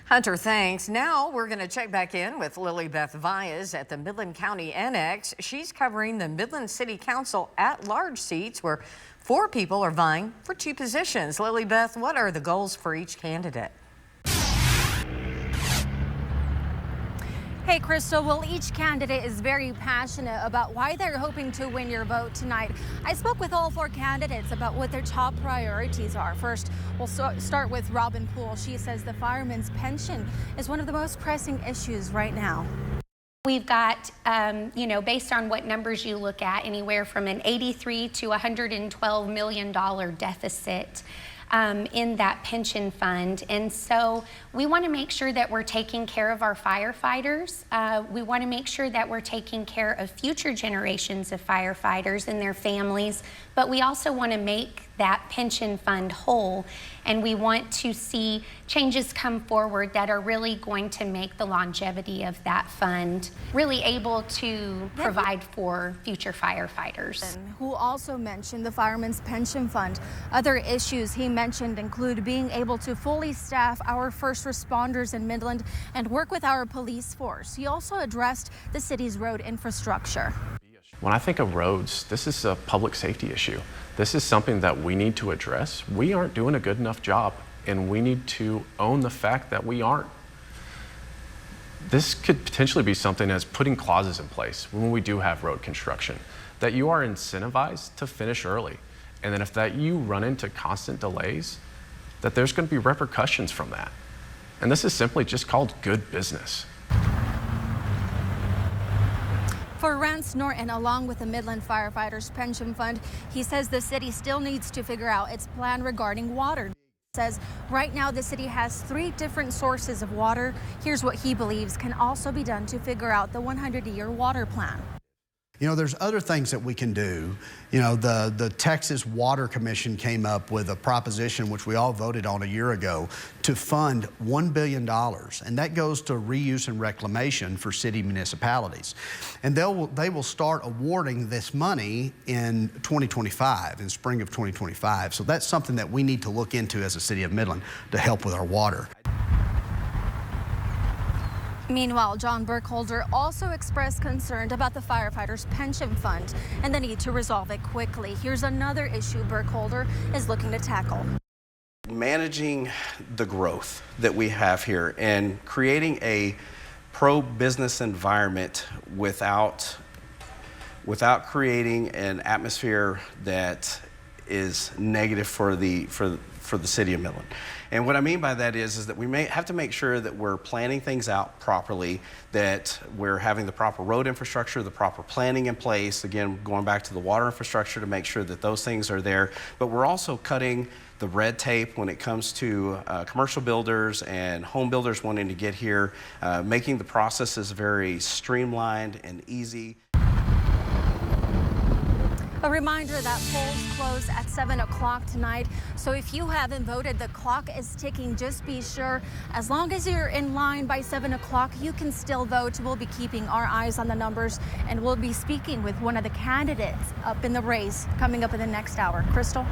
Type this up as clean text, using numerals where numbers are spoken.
Hunter, thanks. Now we're going to check back in with Lilybeth Valles at the Midland County Annex. She's covering the Midland City Council At-Large seats where 4 people are vying for 2 positions. Lilybeth, what are the goals for each candidate? Hey, Crystal. Well, each candidate is very passionate about why they're hoping to win your vote tonight. I spoke with all 4 candidates about what their top priorities are. First, we'll start with Robin Poole. She says the fireman's pension is one of the most pressing issues right now. We've got, based on what numbers you look at, anywhere from an $83 to $112 million deficit in that pension fund. And so we want to make sure that we're taking care of our firefighters. We want to make sure that we're taking care of future generations of firefighters and their families, but we also want to make that pension fund whole, and we want to see changes come forward that are really going to make the longevity of that fund really able to provide for future firefighters. Who also mentioned the fireman's pension fund. Other issues he mentioned include being able to fully staff our first responders in Midland and work with our police force. He also addressed the city's road infrastructure. When I think of roads, this is a public safety issue. This is something that we need to address. We aren't doing a good enough job, and we need to own the fact that we aren't. This could potentially be something as putting clauses in place when we do have road construction, that you are incentivized to finish early, and then if that you run into constant delays, that there's going to be repercussions from that. And this is simply just called good business. For Rance Norton, along with the Midland Firefighters Pension Fund, he says the city still needs to figure out its plan regarding water. He says right now the city has 3 different sources of water. Here's what he believes can also be done to figure out the 100-year water plan. You know, there's other things that we can do. You know, the Texas Water Commission came up with a proposition, which we all voted on a year ago, to fund $1 billion. And that goes to reuse and reclamation for city municipalities. And they will start awarding this money in 2025, in spring of 2025. So that's something that we need to look into as a city of Midland to help with our water. Meanwhile, John Burkholder also expressed concern about the firefighters' pension fund and the need to resolve it quickly. Here's another issue Burkholder is looking to tackle. Managing the growth that we have here and creating a pro-business environment without creating an atmosphere that is negative for the city of Midland. And what I mean by that is that we may have to make sure that we're planning things out properly, that we're having the proper road infrastructure, the proper planning in place, again, going back to the water infrastructure to make sure that those things are there. But we're also cutting the red tape when it comes to commercial builders and home builders wanting to get here, making the processes very streamlined and easy. A reminder that polls close at 7 o'clock tonight. So if you haven't voted, the clock is ticking. Just be sure, as long as you're in line by 7 o'clock, you can still vote. We'll be keeping our eyes on the numbers, and we'll be speaking with one of the candidates up in the race coming up in the next hour. Crystal?